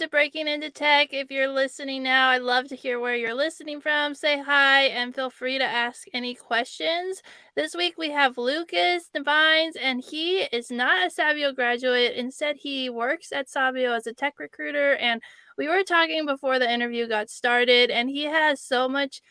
to Breaking Into Tech. If you're listening now, I'd love to hear where you're listening from. Say hi and feel free to ask any questions. This week we have Lucas Devines, and he is not a Sabio graduate. Instead, he works at Sabio as a tech recruiter. And we were talking before the interview got started, and he has so much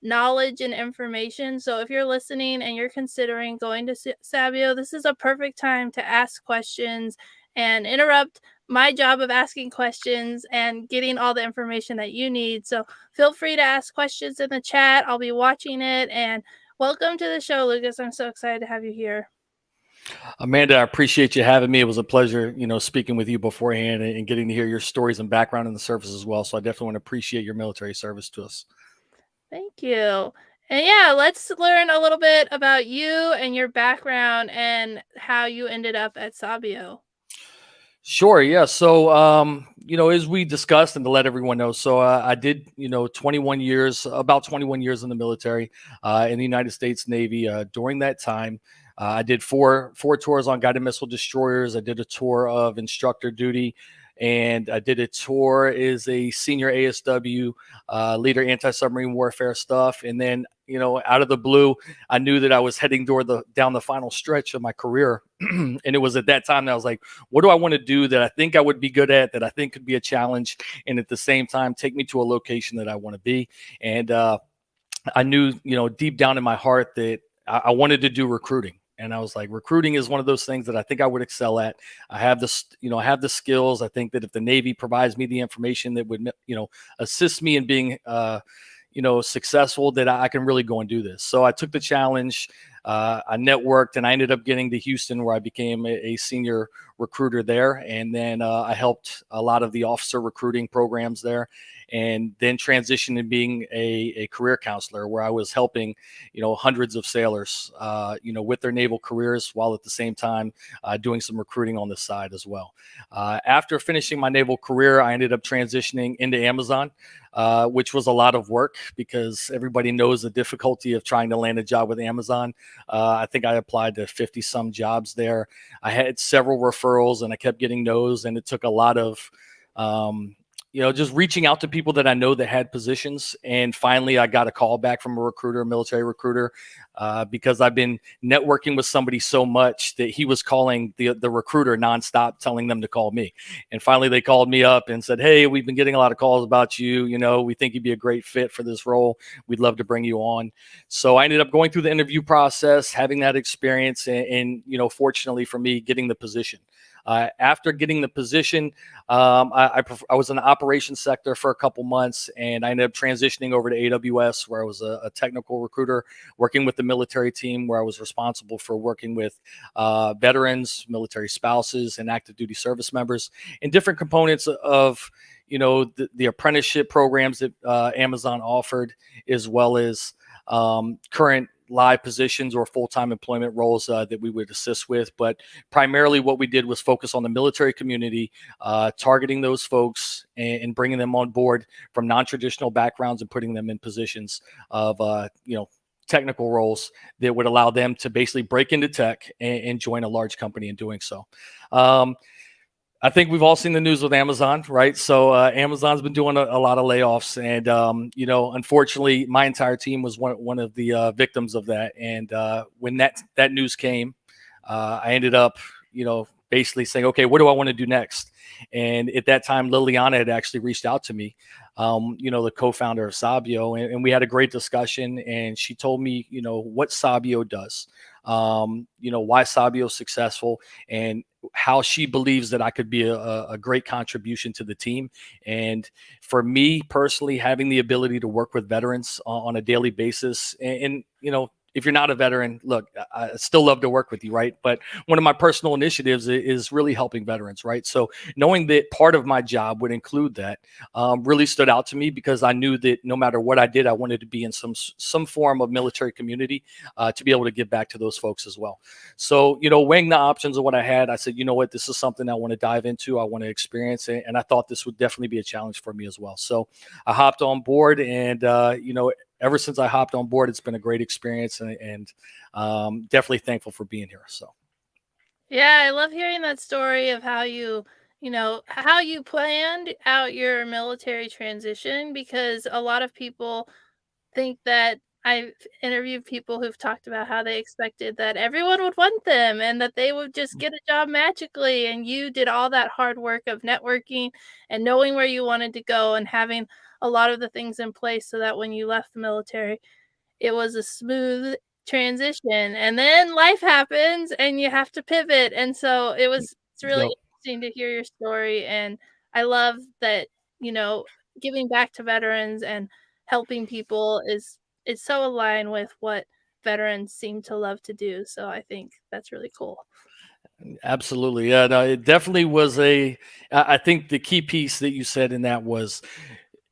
knowledge and information. So if you're listening and you're considering going to Sabio, this is a perfect time to ask questions and interrupt my job of asking questions and getting all the information that you need. So feel free to ask questions in the chat. I'll be watching it. And welcome to the show, Lucas. I'm so excited to have you here. Amanda, I appreciate you having me. It was a pleasure, speaking with you beforehand and getting to hear your stories and background in the service as well. So I definitely want to appreciate your military service to us. Thank you. And yeah, let's learn a little bit about you and your background and how you ended up at Sabio. Sure. Yeah. So, as we discussed, and to let everyone know, so I did, 21 years, about 21 years in the military, in the United States Navy. During that time, I did four tours on guided missile destroyers. I did a tour of instructor duty, and I did a tour as a senior ASW leader, anti-submarine warfare stuff. And then, out of the blue, I knew that I was heading down the final stretch of my career. And it was at that time that I was like, what do I want to do that I think I would be good at, that I think could be a challenge, and at the same time take me to a location that I want to be. And I knew, deep down in my heart that I wanted to do recruiting. And I was like, recruiting is one of those things that I think I would excel at. I have this, I have the skills. I think that if the Navy provides me the information that would, assist me in being, successful, that I can really go and do this. So I took the challenge. I networked, and I ended up getting to Houston, where I became a senior recruiter there. And then I helped a lot of the officer recruiting programs there, and then transitioned to being a career counselor, where I was helping, hundreds of sailors, with their naval careers, while at the same time doing some recruiting on the side as well. After finishing my naval career, I ended up transitioning into Amazon, which was a lot of work, because everybody knows the difficulty of trying to land a job with Amazon. I think I applied to 50 some jobs there. I had several referrals, and I kept getting no's, and it took a lot of, just reaching out to people that I know that had positions. And finally, I got a call back from a military recruiter, because I've been networking with somebody so much that he was calling the recruiter nonstop, telling them to call me. And finally, they called me up and said, "Hey, we've been getting a lot of calls about you. We think you'd be a great fit for this role. We'd love to bring you on." So I ended up going through the interview process, having that experience, and fortunately for me, getting the position. After getting the position, I was in the operations sector for a couple months, and I ended up transitioning over to AWS, where I was a technical recruiter working with the military team, where I was responsible for working with veterans, military spouses, and active duty service members, and different components of the apprenticeship programs that Amazon offered, as well as current live positions or full-time employment roles that we would assist with. But primarily what we did was focus on the military community, targeting those folks and bringing them on board from non-traditional backgrounds, and putting them in positions of, technical roles that would allow them to basically break into tech and join a large company in doing so. I think we've all seen the news with Amazon, right? So Amazon's been doing a lot of layoffs, and unfortunately, my entire team was one of the victims of that. And when that news came, I ended up, basically saying, okay, what do I want to do next? And at that time, Liliana had actually reached out to me, the co-founder of Sabio, and we had a great discussion. And she told me, what Sabio does, why Sabio is successful, and how she believes that I could be a great contribution to the team. And for me personally, having the ability to work with veterans on a daily basis, and if you're not a veteran, look, I still love to work with you, right? But one of my personal initiatives is really helping veterans, right? So knowing that part of my job would include that really stood out to me, because I knew that no matter what I did, I wanted to be in some form of military community to be able to give back to those folks as well. So, weighing the options of what I had, I said, you know what, this is something I want to dive into. I want to experience it. And I thought this would definitely be a challenge for me as well. So I hopped on board, and, ever since I hopped on board, it's been a great experience, and definitely thankful for being here. So, yeah, I love hearing that story of how you how you planned out your military transition, because a lot of people think that I've interviewed people who've talked about how they expected that everyone would want them and that they would just get a job magically, and you did all that hard work of networking and knowing where you wanted to go and having a lot of the things in place so that when you left the military, it was a smooth transition, and then life happens and you have to pivot, and so it's really Yep. interesting to hear your story, and I love that, you know, giving back to veterans and helping people is so aligned with what veterans seem to love to do, so I think that's really cool. Absolutely. Yeah, no, it definitely was I think the key piece that you said in that was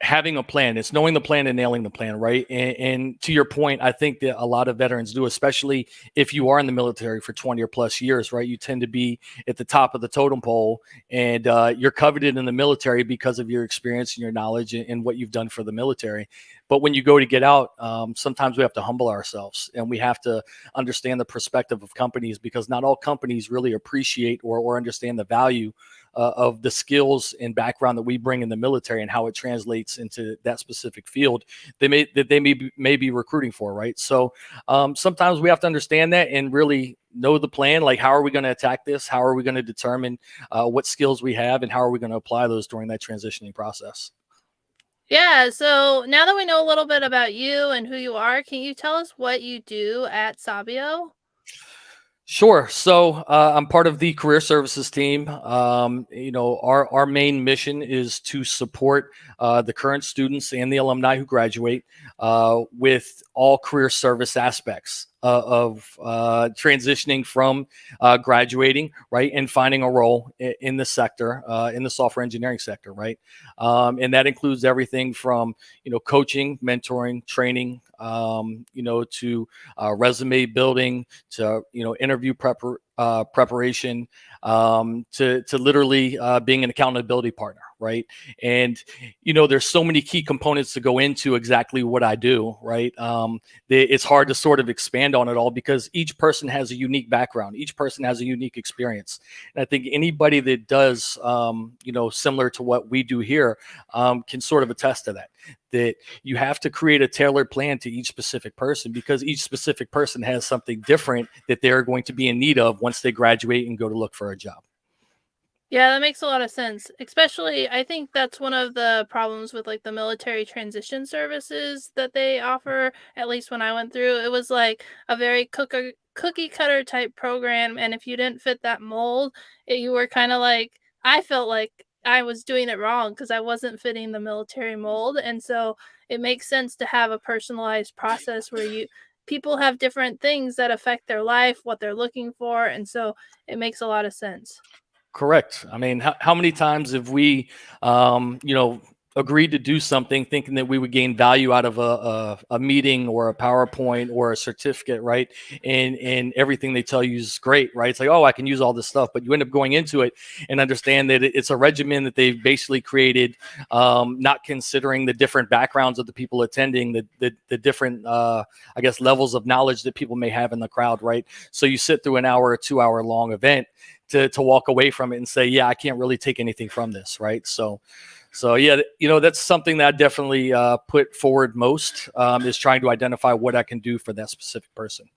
having a plan. It's knowing the plan and nailing the plan, right? And to your point, I think that a lot of veterans do, especially if you are in the military for 20 or plus years, right? You tend to be at the top of the totem pole, and you're coveted in the military because of your experience and your knowledge and what you've done for the military. But when you go to get out, sometimes we have to humble ourselves, and we have to understand the perspective of companies, because not all companies really appreciate or understand the value of the skills and background that we bring in the military and how it translates into that specific field they may be recruiting for, right? So sometimes we have to understand that and really know the plan. Like, how are we going to attack this? How are we going to determine what skills we have, and how are we going to apply those during that transitioning process? Yeah, so now that we know a little bit about you and who you are, can you tell us what you do at Sabio? Sure. So I'm part of the career services team. Our main mission is to support the current students and the alumni who graduate with all career service aspects of transitioning from graduating, right, and finding a role in the sector, in the software engineering sector, right, and that includes everything from coaching, mentoring, training, to resume building, to interview preparation, to literally being an accountability partner, right? And there's so many key components to go into exactly what I do, right? It's hard to sort of expand on it all because each person has a unique background, each person has a unique experience, and I think anybody that does, similar to what we do here, can sort of attest to that. That you have to create a tailored plan to each specific person, because each specific person has something different that they're going to be in need of once they graduate and go to look for a job. Yeah, that makes a lot of sense. Especially, I think that's one of the problems with like the military transition services that they offer. At least when I went through, it was like a very cookie cutter type program. And if you didn't fit that mold, you were kind of like, I felt like I was doing it wrong because I wasn't fitting the military mold. And so it makes sense to have a personalized process where people have different things that affect their life, what they're looking for. And so it makes a lot of sense. Correct. I mean, how many times have we, agreed to do something thinking that we would gain value out of a meeting or a PowerPoint or a certificate, right? And everything they tell you is great, right? It's like, oh, I can use all this stuff, but you end up going into it and understand that it's a regimen that they've basically created, not considering the different backgrounds of the people attending, the different, I guess, levels of knowledge that people may have in the crowd, right? So you sit through an hour or 2 hour long event to walk away from it and say, yeah, I can't really take anything from this, right? So yeah, that's something that I definitely put forward most, is trying to identify what I can do for that specific person.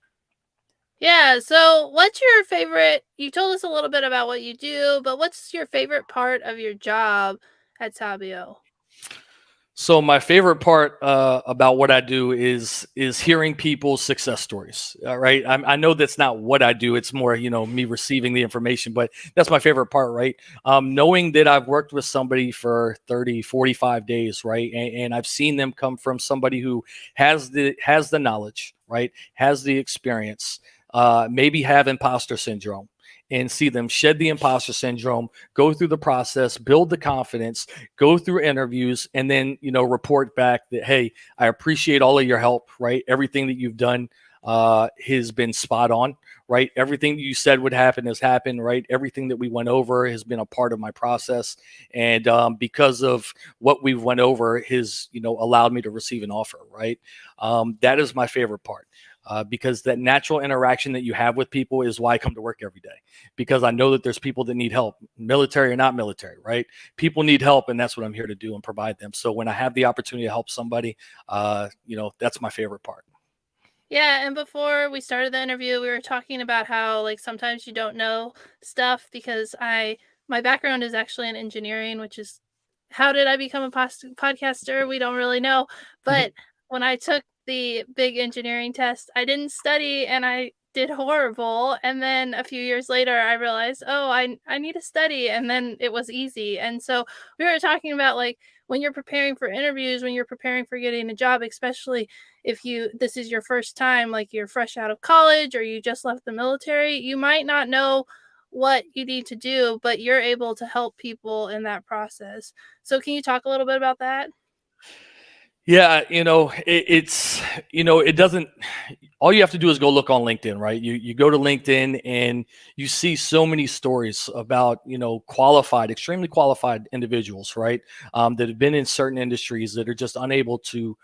Yeah, so what's your favorite you told us a little bit about what you do, but what's your favorite part of your job at Sabio? So my favorite part about what I do is hearing people's success stories. Right, I know that's not what I do. It's more me receiving the information, but that's my favorite part, right? Knowing that I've worked with somebody for 30, 45 days, right, and I've seen them come from somebody who has the knowledge, right, has the experience, maybe have imposter syndrome, and see them shed the imposter syndrome, go through the process, build the confidence, go through interviews, and then report back that, hey, I appreciate all of your help, right? Everything that you've done has been spot on, right? Everything that you said would happen has happened, right? Everything that we went over has been a part of my process, and because of what we went over has allowed me to receive an offer, right? That is my favorite part. because that natural interaction that you have with people is why I come to work every day, because I know that there's people that need help, military or not military, right? People need help, and that's what I'm here to do and provide them. So when I have the opportunity to help somebody, that's my favorite part. Yeah, and before we started the interview, we were talking about how like sometimes you don't know stuff because my background is actually in engineering, which is how did I become a podcaster? We don't really know. But when I took the big engineering test, I didn't study and I did horrible. And then a few years later, I realized, oh, I need to study, and then it was easy. And so we were talking about like when you're preparing for interviews, when you're preparing for getting a job, especially if you this is your first time, like you're fresh out of college or you just left the military, you might not know what you need to do, but you're able to help people in that process. So can you talk a little bit about that? Yeah, it doesn't. All you have to do is go look on LinkedIn, right? You go to LinkedIn and you see so many stories about qualified, extremely qualified individuals, right? That have been in certain industries that are just unable to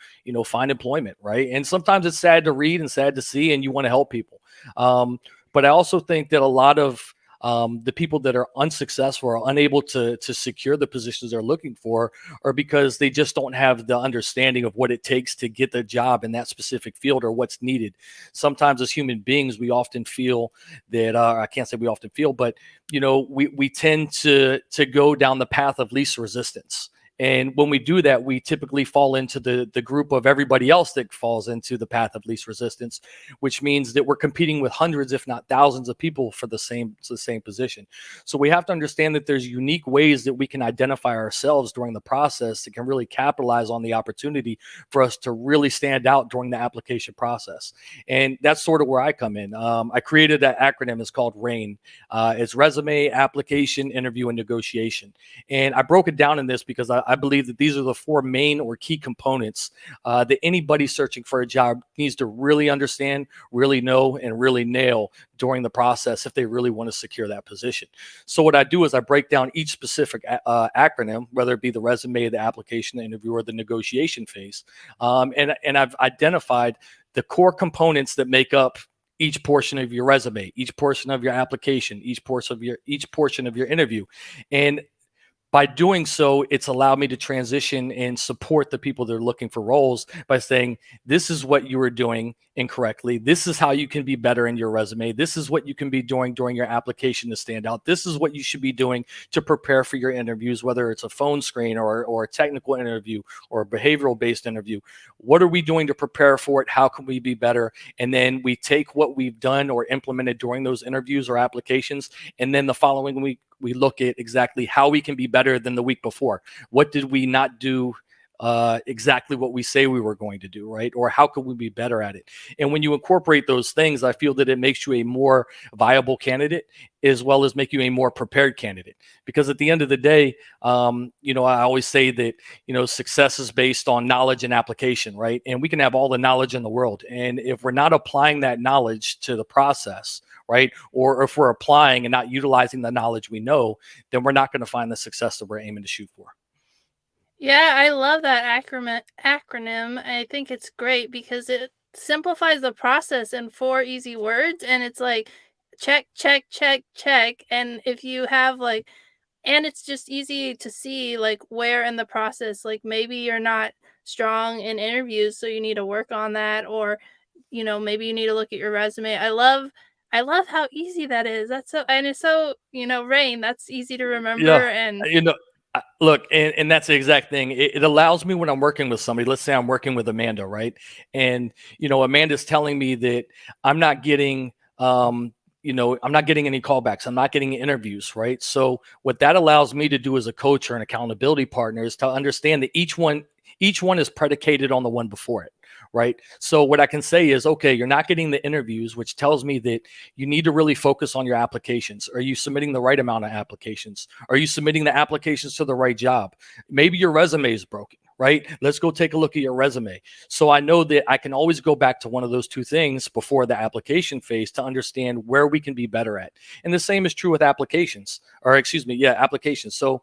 find employment, right? And sometimes it's sad to read and sad to see, and you want to help people. But I also think that a lot of the people that are unsuccessful or unable to secure the positions they're looking for, or because they just don't have the understanding of what it takes to get the job in that specific field or what's needed. Sometimes as human beings, we often feel that I can't say we often feel, but we tend to go down the path of least resistance. And when we do that, we typically fall into the group of everybody else that falls into the path of least resistance, which means that we're competing with hundreds, if not thousands, of people for the same position. So we have to understand that there's unique ways that we can identify ourselves during the process that can really capitalize on the opportunity for us to really stand out during the application process. And that's sort of where I come in. I created that acronym. It's called RAIN. It's resume, application, interview, and negotiation. And I broke it down in this because I believe that these are the four main or key components that anybody searching for a job needs to really understand, really know, and really nail during the process if they really want to secure that position. So what I do is I break down each specific acronym, whether it be the resume, the application, the interview, or the negotiation phase. And I've identified the core components that make up each portion of your resume, each portion of your application, each portion of your interview. And by doing so, it's allowed me to transition and support the people that are looking for roles by saying, this is what you were doing incorrectly. This is how you can be better in your resume. This is what you can be doing during your application to stand out. This is what you should be doing to prepare for your interviews, whether it's a phone screen or a technical interview or a behavioral based interview. What are we doing to prepare for it? How can we be better? And then we take what we've done or implemented during those interviews or applications, and then the following week, we look at exactly how we can be better than the week before. What did we not do exactly what we say we were going to do, right? Or how could we be better at it? And when you incorporate those things, I feel that it makes you a more viable candidate, as well as make you a more prepared candidate. Because at the end of the day, I always say that, success is based on knowledge and application, right? And we can have all the knowledge in the world. And if we're not applying that knowledge to the process, right? Or if we're applying and not utilizing the knowledge we know, then we're not going to find the success that we're aiming to shoot for. Yeah, I love that acronym. I think it's great because it simplifies the process in four easy words, and it's like check, check, check, check. And if you have like and it's just easy to see like where in the process, like maybe you're not strong in interviews, so you need to work on that, or maybe you need to look at your resume. I love how easy that is. That's so and it's so, Rain, that's easy to Yeah, remember and you know, look, and that's the exact thing. It allows me when I'm working with somebody. Let's say I'm working with Amanda, right? And Amanda's telling me that I'm not getting, I'm not getting any callbacks. I'm not getting interviews, right? So what that allows me to do as a coach or an accountability partner is to understand that each one is predicated on the one before it. Right. So what I can say is, okay, you're not getting the interviews, which tells me that you need to really focus on your applications. Are you submitting the right amount of applications? Are you submitting the applications to the right job? Maybe your resume is broken, right? Let's go take a look at your resume. So I know that I can always go back to one of those two things before the application phase to understand where we can be better at. And the same is true with applications. So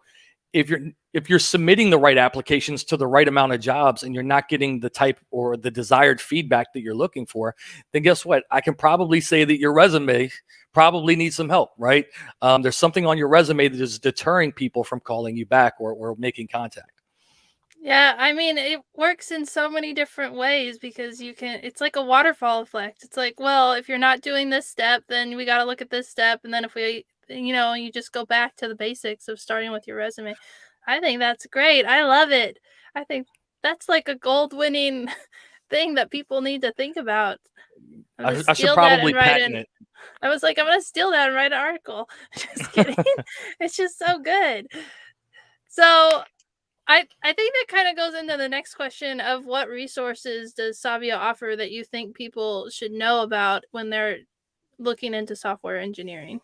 if you're submitting the right applications to the right amount of jobs and you're not getting the type or the desired feedback that you're looking for, then guess what? I can probably say that your resume probably needs some help, right? There's something on your resume that is deterring people from calling you back or making contact. Yeah, I mean, it works in so many different ways because it's like a waterfall effect. It's like, well, if you're not doing this step, then we got to look at this step. And then if you just go back to the basics of starting with your resume. I think that's great. I love it. I think that's like a gold winning thing that people need to think about. I'm going to I should steal that probably and write patent in. it. I was like, I'm going to steal that and write an article. Just kidding. It's just so good. So, I think that kind of goes into the next question of what resources does Sabio offer that you think people should know about when they're looking into software engineering?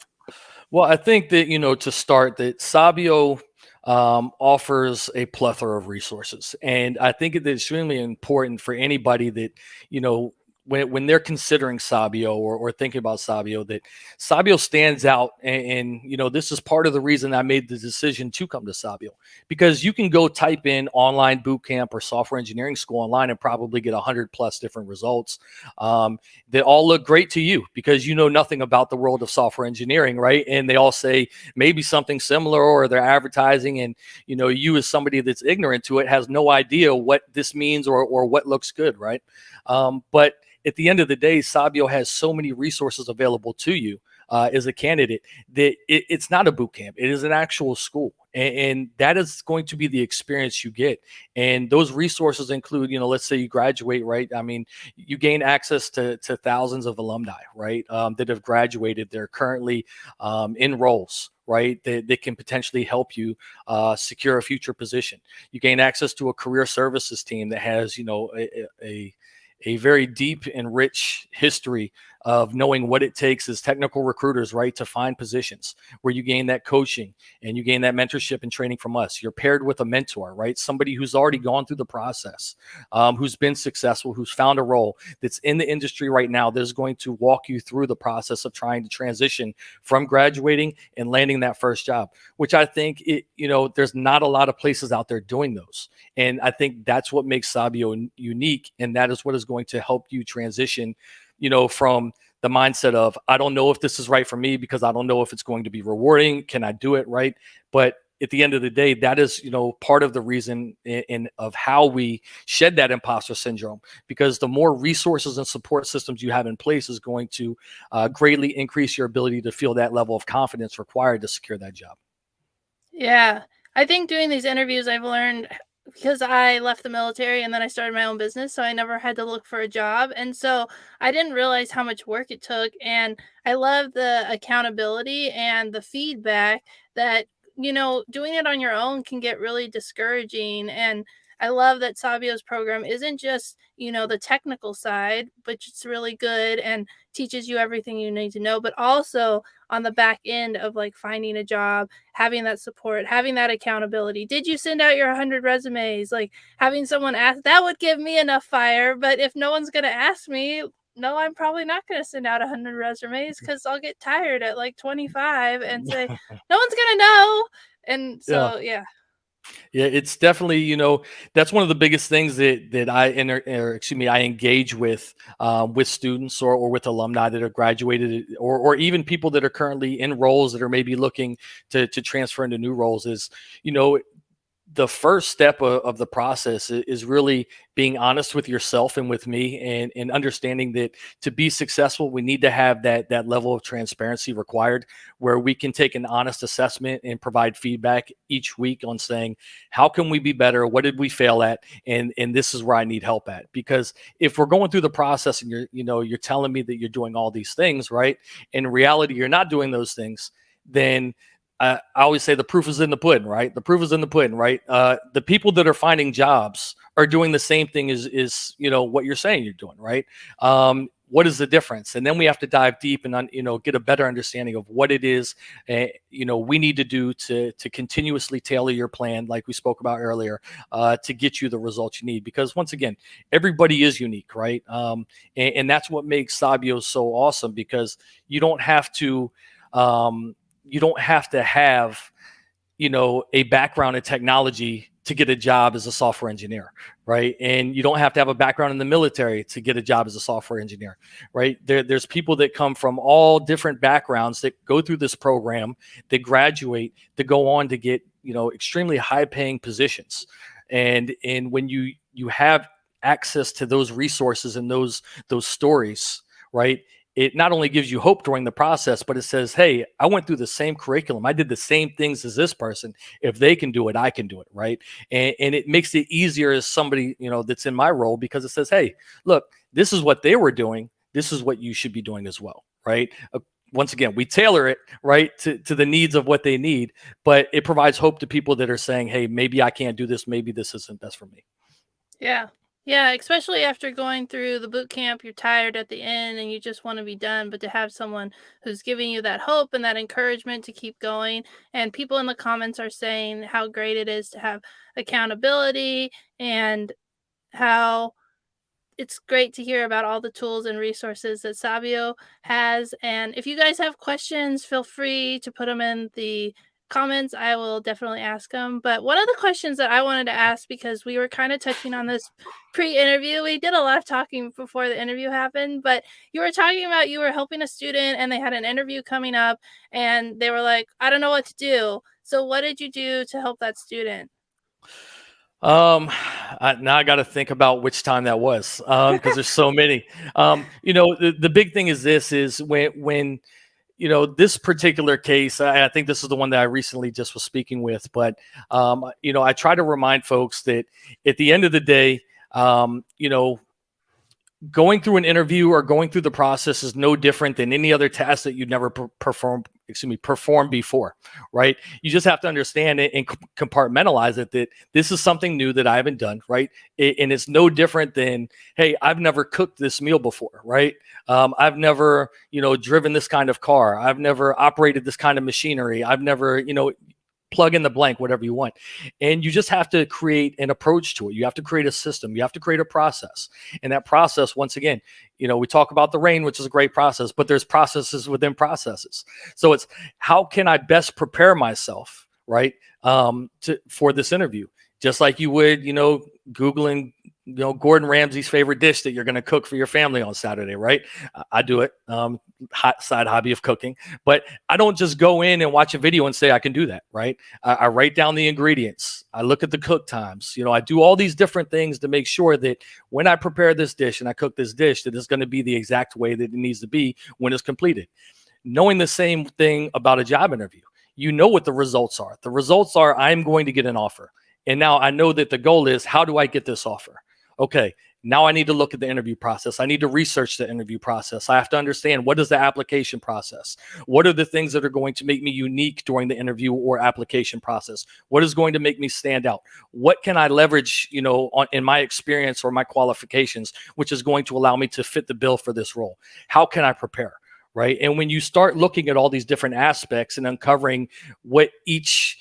Well, I think that, to start, that Sabio offers a plethora of resources. And I think it's extremely important for anybody that, you know, when they're considering Sabio or thinking about Sabio, that Sabio stands out. And, this is part of the reason I made the decision to come to Sabio, because you can go type in online boot camp or software engineering school online and probably get 100 plus different results. That all look great to you because you know nothing about the world of software engineering, right? And they all say maybe something similar, or they're advertising, and you as somebody that's ignorant to it has no idea what this means or what looks good, right? But at the end of the day, Sabio has so many resources available to you as a candidate that it's not a boot camp. It is an actual school. And that is going to be the experience you get. And those resources include, let's say you graduate, right? I mean, you gain access to thousands of alumni, right? That have graduated. They're currently in roles, right? That can potentially help you secure a future position. You gain access to a career services team that has, a very deep and rich history of knowing what it takes as technical recruiters, right, to find positions, where you gain that coaching and you gain that mentorship and training from us. You're paired with a mentor, right? Somebody who's already gone through the process, who's been successful, who's found a role that's in the industry right now, that's going to walk you through the process of trying to transition from graduating and landing that first job, which I think there's not a lot of places out there doing those. And I think that's what makes Sabio unique. And that is what is going to help you transition, from the mindset of, I don't know if this is right for me because I don't know if it's going to be rewarding. Can I do it? Right. But at the end of the day, that is, part of the reason of how we shed that imposter syndrome, because the more resources and support systems you have in place is going to greatly increase your ability to feel that level of confidence required to secure that job. Yeah. I think doing these interviews, I've learned because I left the military and then I started my own business. So I never had to look for a job. And so I didn't realize how much work it took. And I love the accountability and the feedback that, doing it on your own can get really discouraging. And I love that Sabio's program isn't just, the technical side, but it's really good and teaches you everything you need to know, but also on the back end of like finding a job, having that support, having that accountability. Did you send out your 100 resumes? Like having someone ask, that would give me enough fire. But if no one's going to ask me, no, I'm probably not going to send out 100 resumes because I'll get tired at like 25 and say, no one's going to know. And Yeah. so, yeah. Yeah, it's definitely, that's one of the biggest things that I engage with students or with alumni that have graduated, or even people that are currently in roles that are maybe looking to transfer into new roles, is, the first step of the process is really being honest with yourself and with me, and understanding that to be successful, we need to have that level of transparency required, where we can take an honest assessment and provide feedback each week on saying, how can we be better? What did we fail at? And this is where I need help at. Because if we're going through the process and you're telling me that you're doing all these things, right? In reality, you're not doing those things, then I always say the proof is in the pudding, right? The proof is in the pudding, right? The people that are finding jobs are doing the same thing as what you're saying you're doing, right? What is the difference? And then we have to dive deep and get a better understanding of what it is we need to do to continuously tailor your plan, like we spoke about earlier, to get you the results you need. Because once again, everybody is unique, right? And that's what makes Sabio so awesome, because you don't have to. You don't have to have a background in technology to get a job as a software engineer, right? And you don't have to have a background in the military to get a job as a software engineer, right? There's people that come from all different backgrounds that go through this program, that graduate, to go on to get extremely high paying positions. And when you have access to those resources and those stories, right, it not only gives you hope during the process, but it says, hey, I went through the same curriculum. I did the same things as this person. If they can do it, I can do it, right? And it makes it easier as somebody, that's in my role, because it says, hey, look, this is what they were doing. This is what you should be doing as well, right? Once again, we tailor it, right, to the needs of what they need, but it provides hope to people that are saying, hey, maybe I can't do this. Maybe this isn't best for me. Yeah. Yeah, especially after going through the boot camp, you're tired at the end and you just want to be done, but to have someone who's giving you that hope and that encouragement to keep going. And people in the comments are saying how great it is to have accountability and how it's great to hear about all the tools and resources that Sabio has. And if you guys have questions, feel free to put them in the comments. I will definitely ask them. But one of the questions that I wanted to ask, because we were kind of touching on this pre-interview, we did a lot of talking before the interview happened, but you were talking about you were helping a student and they had an interview coming up and they were like, I don't know what to do. So what did you do to help that student? Now I got to think about which time that was, because there's so many. The big thing is this is when this particular case, I think this is the one that I recently just was speaking with, but I try to remind folks that at the end of the day, going through an interview or going through the process is no different than any other task that you'd never performed before, right? You just have to understand it and compartmentalize it, that this is something new that I haven't done, right? And it's no different than, hey, I've never cooked this meal before, right? I've never, driven this kind of car. I've never operated this kind of machinery. I've never, plug in the blank, whatever you want. And you just have to create an approach to it. You have to create a system. You have to create a process. And that process, once again, we talk about the rain, which is a great process, but there's processes within processes. So it's, how can I best prepare myself, right, for this interview? Just like you would, Googling, Gordon Ramsay's favorite dish that you're going to cook for your family on Saturday, right? I do it. Hot side hobby of cooking, but I don't just go in and watch a video and say I can do that, right? I write down the ingredients. I look at the cook times. I do all these different things to make sure that when I prepare this dish and I cook this dish, that it's going to be the exact way that it needs to be when it's completed. Knowing the same thing about a job interview, what the results are. The results are, I'm going to get an offer. And now I know that the goal is, how do I get this offer? Okay, now I need to look at the interview process. I need to research the interview process. I have to understand, what is the application process? What are the things that are going to make me unique during the interview or application process? What is going to make me stand out? What can I leverage, in my experience or my qualifications, which is going to allow me to fit the bill for this role? How can I prepare? Right. And when you start looking at all these different aspects and uncovering what each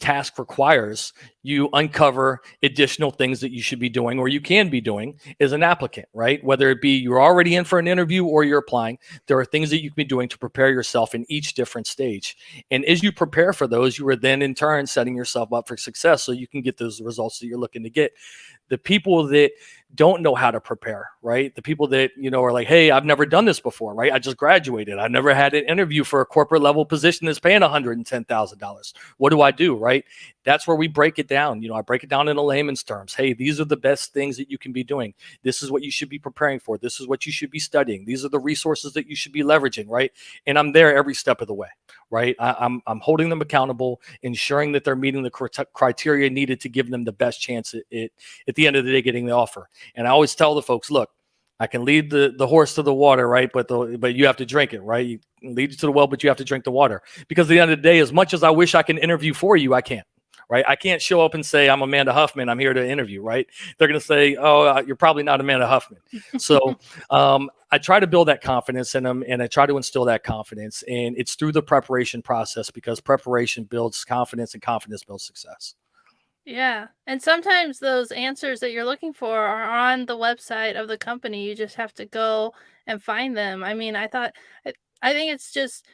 task requires, you uncover additional things that you should be doing, or you can be doing as an applicant, right? Whether it be you're already in for an interview or you're applying, there are things that you can be doing to prepare yourself in each different stage. And as you prepare for those, you are then in turn setting yourself up for success so you can get those results that you're looking to get. The people that don't know how to prepare, right? The people that, are like, hey, I've never done this before, right? I just graduated. I never had an interview for a corporate level position that's paying $110,000. What do I do, right? That's where we break it down. I break it down in a layman's terms. Hey, these are the best things that you can be doing. This is what you should be preparing for. This is what you should be studying. These are the resources that you should be leveraging, right? And I'm there every step of the way, right? I'm holding them accountable, ensuring that they're meeting the criteria needed to give them the best chance at the end of the day getting the offer. And I always tell the folks, look, I can lead the horse to the water, right? But you have to drink it, right? You lead you to the well, but you have to drink the water. Because at the end of the day, as much as I wish I can interview for you, I can't. Right? I can't show up and say, I'm Amanda Huffman, I'm here to interview, right? They're going to say, oh, you're probably not Amanda Huffman. So I try to build that confidence in them, and I try to instill that confidence. And it's through the preparation process, because preparation builds confidence and confidence builds success. Yeah. And sometimes those answers that you're looking for are on the website of the company. You just have to go and find them. I mean, I think it's just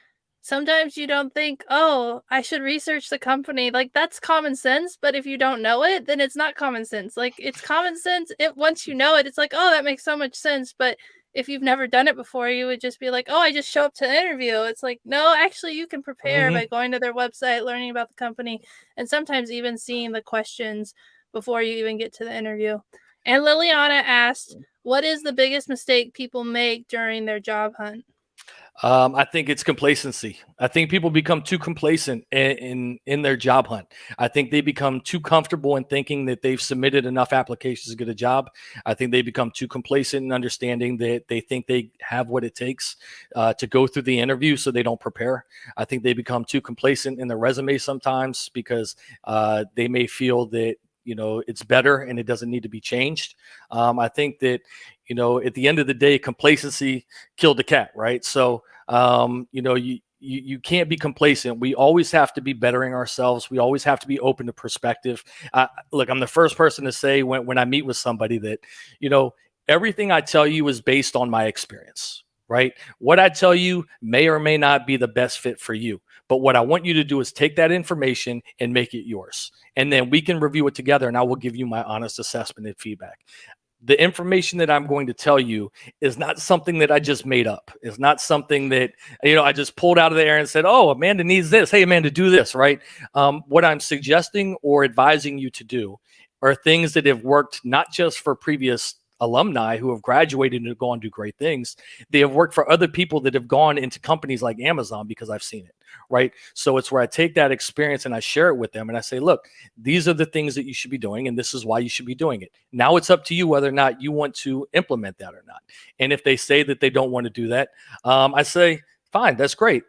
sometimes you don't think, "Oh, I should research the company." Like, that's common sense, but if you don't know it, then it's not common sense. Like, it's common sense, it once you know it, it's like, "Oh, that makes so much sense," but if you've never done it before, you would just be like, "Oh, I just show up to the interview." It's like, "No, actually, you can prepare Hmm. by going to their website, learning about the company, and sometimes even seeing the questions before you even get to the interview." And Liliana asked, "What is the biggest mistake people make during their job hunt?" I think it's complacency. I think people become too complacent in their job hunt. I think they become too comfortable in thinking that they've submitted enough applications to get a job. I think they become too complacent in understanding that they think they have what it takes to go through the interview, so they don't prepare. I think they become too complacent in their resume sometimes because they may feel that it's better and it doesn't need to be changed. I think that at the end of the day, complacency killed the cat, right? So you can't be complacent. We always have to be bettering ourselves. We always have to be open to perspective. Look, I'm the first person to say when I meet with somebody that everything I tell you is based on my experience, right? What I tell you may or may not be the best fit for you. But what I want you to do is take that information and make it yours. And then we can review it together and I will give you my honest assessment and feedback. The information that I'm going to tell you is not something that I just made up. It's not something that I just pulled out of the air and said, "Oh, Amanda needs this. Hey, Amanda, do this." Right? What I'm suggesting or advising you to do are things that have worked not just for previous alumni who have graduated and have gone to do great things. They have worked for other people that have gone into companies like Amazon because I've seen it. Right? So it's where I take that experience and I share it with them and I say, "Look, these are the things that you should be doing, and this is why you should be doing it." Now it's up to you whether or not you want to implement that or not. And if they say that they don't want to do that, I say, fine, that's great.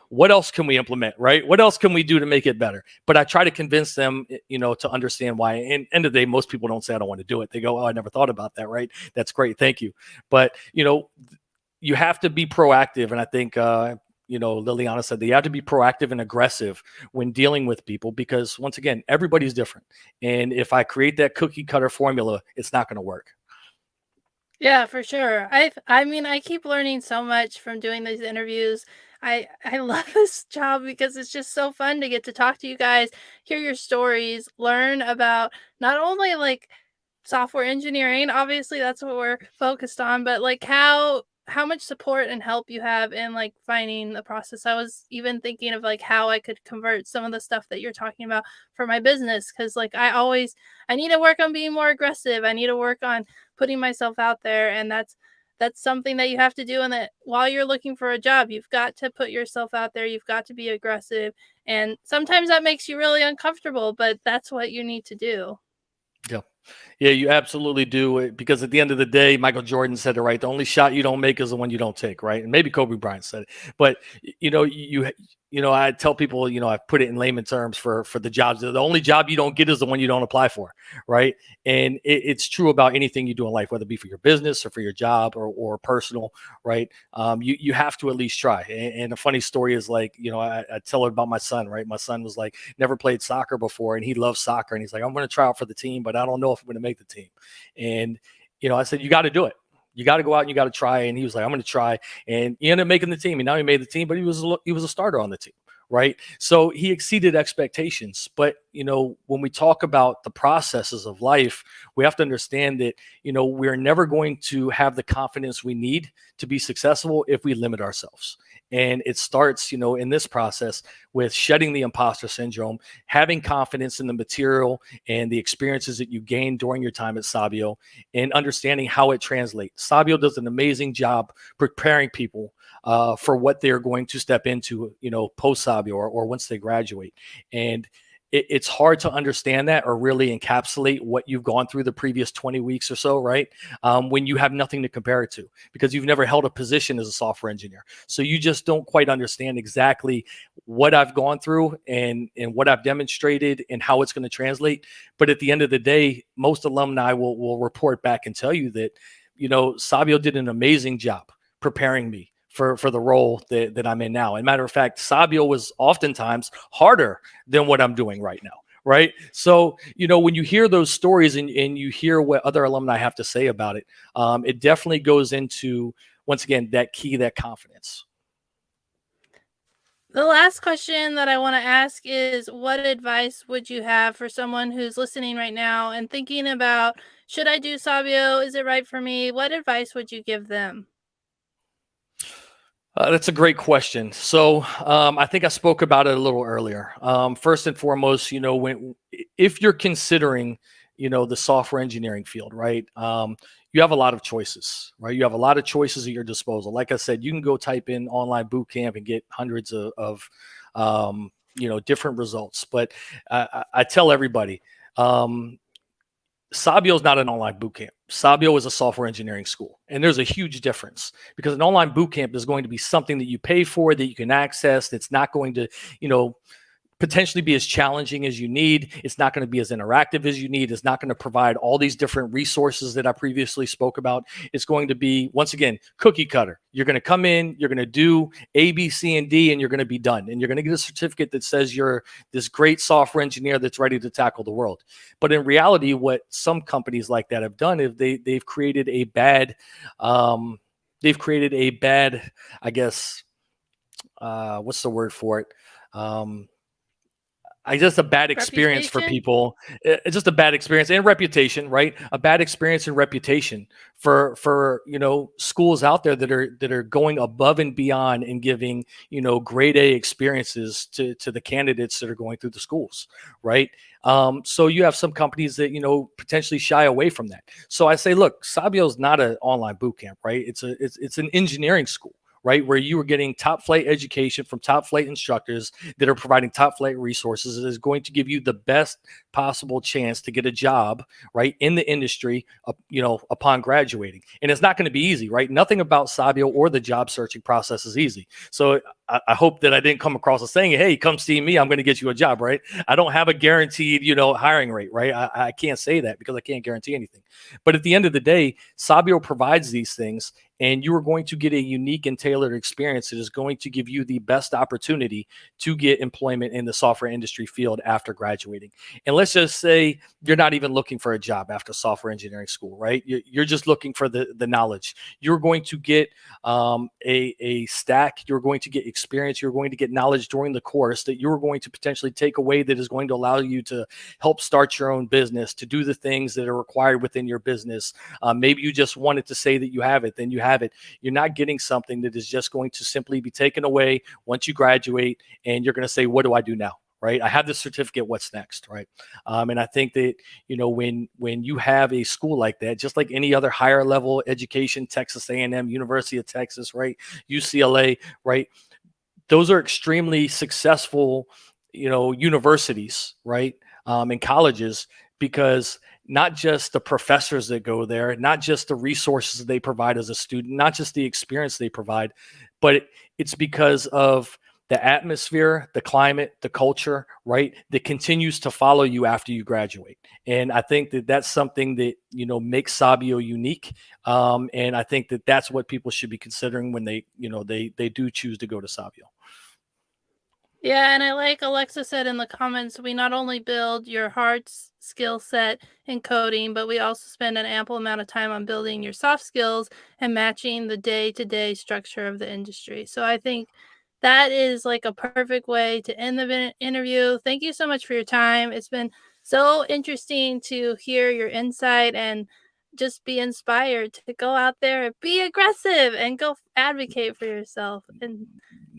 What else can we implement, right? What else can we do to make it better? But I try to convince them, to understand why. And end of the day, most people don't say I don't want to do it. They go, "Oh, I never thought about that," right? That's great. Thank you. But, you have to be proactive. And I think, Liliana said that you have to be proactive and aggressive when dealing with people because, once again, everybody's different. And if I create that cookie cutter formula, it's not going to work. Yeah, for sure. I mean, I keep learning so much from doing these interviews. I love this job because it's just so fun to get to talk to you guys, hear your stories, learn about not only like software engineering, obviously that's what we're focused on, but like how much support and help you have in like finding the process. I was even thinking of like how I could convert some of the stuff that you're talking about for my business cuz like I need to work on being more aggressive. I need to work on putting myself out there, and that's something that you have to do, and that while you're looking for a job, you've got to put yourself out there, you've got to be aggressive, and sometimes that makes you really uncomfortable, but that's what you need to do. Yeah. Yeah, you absolutely do. Because at the end of the day, Michael Jordan said it right. The only shot you don't make is the one you don't take, right? And maybe Kobe Bryant said it. But I tell people, I put it in layman terms for the jobs. The only job you don't get is the one you don't apply for, right? And it's true about anything you do in life, whether it be for your business or for your job or personal, right? You have to at least try. And a funny story is like, I tell her about my son, right? My son was like never played soccer before, and he loves soccer, and he's like, "I'm going to try out for the team, but I don't know if I'm going to make the team." And I said, "You got to do it. You got to go out and you got to try." And he was like, "I'm going to try." And he ended up making the team. And now he made the team, but he was a starter on the team, right? So he exceeded expectations. But when we talk about the processes of life, we have to understand that we're never going to have the confidence we need to be successful if we limit ourselves. And it starts, in this process with shedding the imposter syndrome, having confidence in the material and the experiences that you gain during your time at Sabio, and understanding how it translates. Sabio does an amazing job preparing people for what they're going to step into, post Sabio or once they graduate. And it's hard to understand that or really encapsulate what you've gone through the previous 20 weeks or so, right? When you have nothing to compare it to because you've never held a position as a software engineer. So you just don't quite understand exactly what I've gone through and what I've demonstrated and how it's going to translate. But at the end of the day, most alumni will report back and tell you that, Sabio did an amazing job preparing me for the role that I'm in now. And matter of fact, Sabio was oftentimes harder than what I'm doing right now. Right. So, when you hear those stories and you hear what other alumni have to say about it, it definitely goes into, once again, that key, that confidence. The last question that I want to ask is, what advice would you have for someone who's listening right now and thinking about, should I do Sabio? Is it right for me? What advice would you give them? That's a great question. So I think I spoke about it a little earlier. First and foremost, when if you're considering, the software engineering field, right? You have a lot of choices, right? You have a lot of choices at your disposal. Like I said, you can go type in online boot camp and get hundreds of different results. But I tell everybody, um, Sabio is not an online boot camp. Sabio is a software engineering school. And there's a huge difference because an online boot camp is going to be something that you pay for, that you can access. That's not going to, you know, potentially be as challenging as you need. It's not going to be as interactive as you need. It's not going to provide all these different resources that I previously spoke about. It's going to be, once again, cookie cutter. You're going to come in, you're going to do A, B, C, and D, and you're going to be done. And you're going to get a certificate that says you're this great software engineer that's ready to tackle the world. But in reality, what some companies like that have done is they've created a bad, I guess, what's the word for it? I just a bad experience for Reputation? people. It's just a bad experience and reputation, right? A bad experience and reputation for schools out there that are going above and beyond and giving grade A experiences to the candidates that are going through the schools, right? So you have some companies that potentially shy away from that. So I say, look, Sabio is not an online boot camp, right? It's an engineering school, right? Where you are getting top flight education from top flight instructors that are providing top flight resources. It is going to give you the best possible chance to get a job, right, in the industry, upon graduating. And it's not going to be easy, right? Nothing about Sabio or the job searching process is easy. So I hope that I didn't come across as saying, hey, come see me, I'm going to get you a job, right? I don't have a guaranteed, hiring rate, right? I can't say that because I can't guarantee anything. But at the end of the day, Sabio provides these things, and you are going to get a unique and tailored experience that is going to give you the best opportunity to get employment in the software industry field after graduating. And let's just say you're not even looking for a job after software engineering school, right? You're just looking for the knowledge. You're going to get a stack. You're going to get experience. You're going to get knowledge during the course that you're going to potentially take away that is going to allow you to help start your own business, to do the things that are required within your business. Maybe you just wanted to say that you have it, then you have it. You're not getting something that is just going to simply be taken away once you graduate, and you're going to say, what do I do now? Right? I have this certificate. What's next? Right? And I think that when you have a school like that, just like any other higher level education, Texas A&M, University of Texas, right, UCLA, right, those are extremely successful, universities, right, and colleges, because not just the professors that go there, not just the resources they provide as a student, not just the experience they provide, but it's because of the atmosphere, the climate, the culture, right, that continues to follow you after you graduate. And I think that that's something that makes Sabio unique. And I think that that's what people should be considering when they do choose to go to Sabio. Yeah, and I like Alexa said in the comments, we not only build your skill set in coding, but we also spend an ample amount of time on building your soft skills and matching the day-to-day structure of the industry. So I think that is like a perfect way to end the interview. Thank you so much for your time. It's been so interesting to hear your insight and just be inspired to go out there and be aggressive and go advocate for yourself. And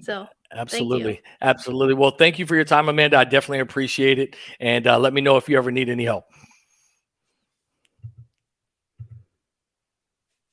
so, thank you. Absolutely. Absolutely. Well, thank you for your time, Amanda. I definitely appreciate it. And let me know if you ever need any help.